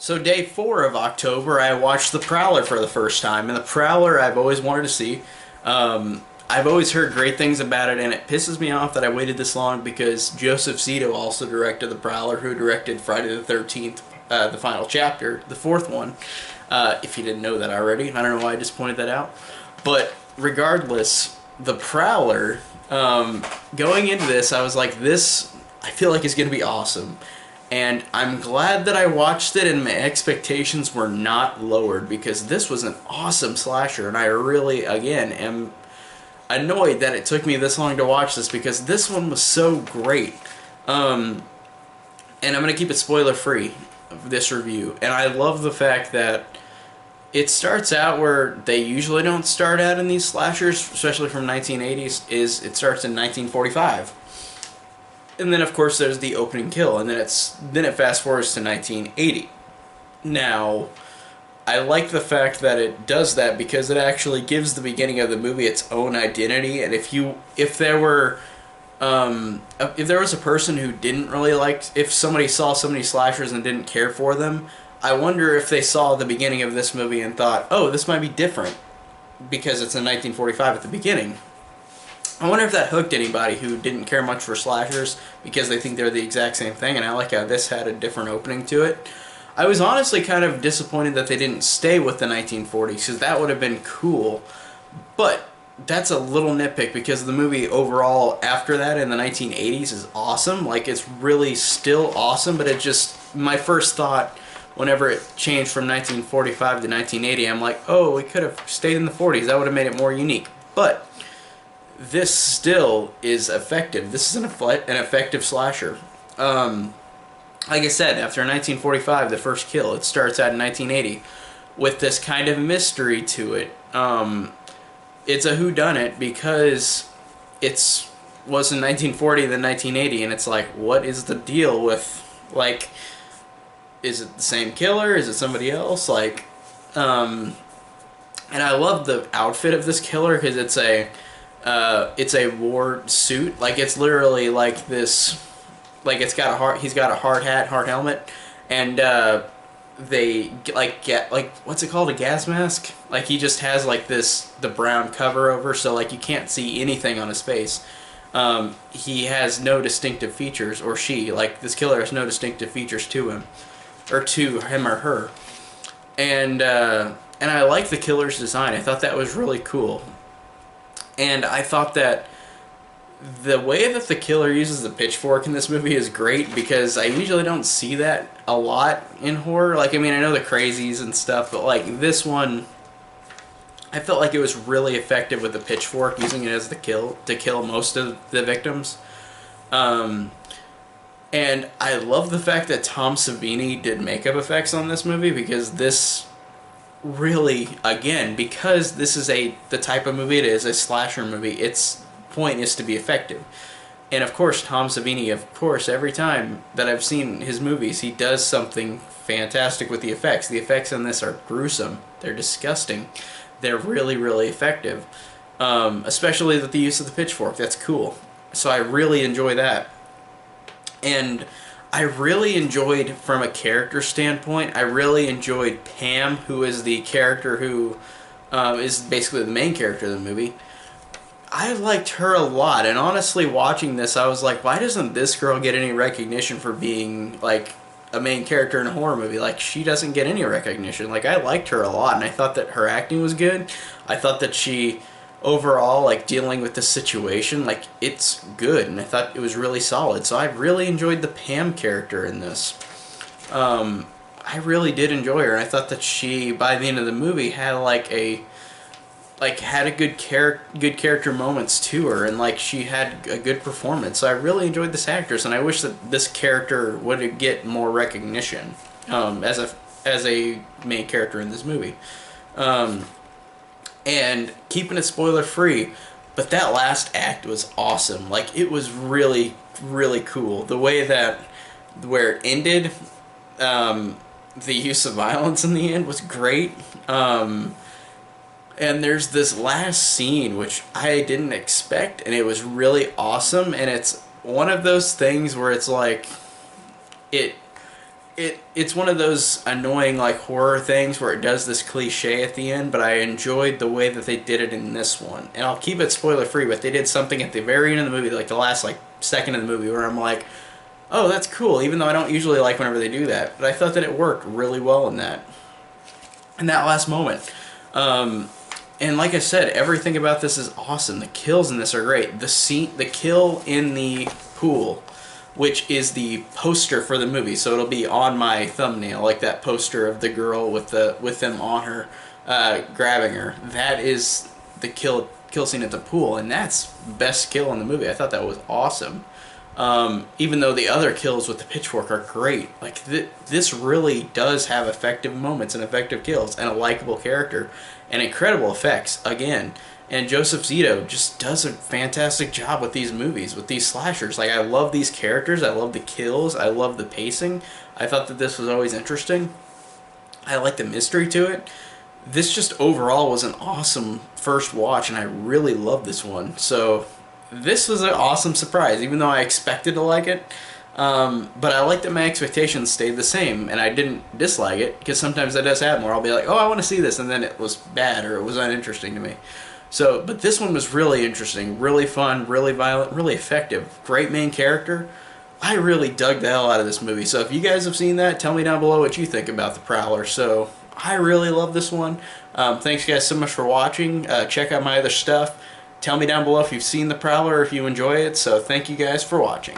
So day 4 of October, I watched The Prowler for the first time, and The Prowler I've always wanted to see. I've always heard great things about it, and it pisses me off that I waited this long because Joseph Zito also directed The Prowler, who directed Friday the 13th, the final chapter, the fourth one. If you didn't know that already, I don't know why I just pointed that out. But regardless, The Prowler, going into this, I was like, I feel like it's going to be awesome. And I'm glad that I watched it and my expectations were not lowered, because this was an awesome slasher, and I really, again, am annoyed that it took me this long to watch this, because this one was so great. And I'm going to keep it spoiler free, this review. And I love the fact that it starts out where they usually don't start out in these slashers, especially from 1980s, it starts in 1945. And then, of course, there's the opening kill, and then it fast forwards to 1980. Now, I like the fact that it does that because it actually gives the beginning of the movie its own identity. And if there was a person who didn't really if somebody saw so many slashers and didn't care for them, I wonder if they saw the beginning of this movie and thought, oh, this might be different because it's in 1945 at the beginning. I wonder if that hooked anybody who didn't care much for slashers because they think they're the exact same thing, and I like how this had a different opening to it. I was honestly kind of disappointed that they didn't stay with the 1940s, because that would have been cool, but that's a little nitpick because the movie overall after that in the 1980s is awesome. Like, it's really still awesome, but my first thought whenever it changed from 1945 to 1980, I'm like, oh, we could have stayed in the 40s. That would have made it more unique. But this still is effective. This is an effective slasher. Like I said, after 1945, the first kill, it starts out in 1980 with this kind of mystery to it. It's a whodunit because was in 1940 then 1980, and it's like, what is the deal with, like, is it the same killer? Is it somebody else? Like, and I love the outfit of this killer because it's a war suit. Like, it's literally like this, like, he's got a hard hat, hard helmet, and they what's it called, a gas mask? Like, he just has like the brown cover over, so like you can't see anything on his face. He has no distinctive features, or this killer has no distinctive features to him, or to him or her. And I like the killer's design. I thought that was really cool. And I thought that the way that the killer uses the pitchfork in this movie is great, because I usually don't see that a lot in horror. Like, I mean, I know the crazies and stuff, but like this one, I felt like it was really effective with the pitchfork, using it as to kill most of the victims. And I love the fact that Tom Savini did makeup effects on this movie, because this really, again, because this is the type of movie it is, a slasher movie, its point is to be effective. And of course, Tom Savini, every time that I've seen his movies, he does something fantastic with the effects. The effects in this are gruesome. They're disgusting. They're really, really effective. Especially with the use of the pitchfork. That's cool. So I really enjoy that. And I really enjoyed, from a character standpoint, I really enjoyed Pam, who is the character who is basically the main character of the movie. I liked her a lot, and honestly, watching this, I was like, why doesn't this girl get any recognition for being, like, a main character in a horror movie? Like, she doesn't get any recognition. Like, I liked her a lot, and I thought that her acting was good. I thought that she, overall, like, dealing with the situation, like, it's good, and I thought it was really solid. So I really enjoyed the Pam character in this. I really did enjoy her, and I thought that she, by the end of the movie, had had a good character moments to her, and like she had a good performance. So I really enjoyed this actress, and I wish that this character would get more recognition as a main character in this movie. And keeping it spoiler free, but that last act was awesome. Like, it was really, really cool. The way that where it ended, the use of violence in the end was great. And there's this last scene, which I didn't expect, and it was really awesome, and it's one of those things where it's like, it's one of those annoying like horror things where it does this cliche at the end, but I enjoyed the way that they did it in this one. And I'll keep it spoiler free, but they did something at the very end of the movie, like the last like second of the movie, where I'm like, oh, that's cool, even though I don't usually like whenever they do that. But I thought that it worked really well in that last moment. And like I said, everything about this is awesome. The kills in this are great. The kill in the pool, which is the poster for the movie, so it'll be on my thumbnail, like that poster of the girl with them on her, grabbing her. That is the kill scene at the pool, and that's best kill in the movie. I thought that was awesome. Even though the other kills with the pitchfork are great, like this really does have effective moments and effective kills and a likable character and incredible effects again. And Joseph Zito just does a fantastic job with these movies, with these slashers. Like, I love these characters, I love the kills, I love the pacing. I thought that this was always interesting. I like the mystery to it. This just overall was an awesome first watch, and I really love this one. So this was an awesome surprise, even though I expected to like it. But I like that my expectations stayed the same, and I didn't dislike it, because sometimes that does happen where I'll be like, oh, I want to see this, and then it was bad or it was uninteresting to me. So, but this one was really interesting, really fun, really violent, really effective. Great main character. I really dug the hell out of this movie. So if you guys have seen that, tell me down below what you think about The Prowler. So I really love this one. Thanks guys so much for watching. Check out my other stuff. Tell me down below if you've seen The Prowler or if you enjoy it. So thank you guys for watching.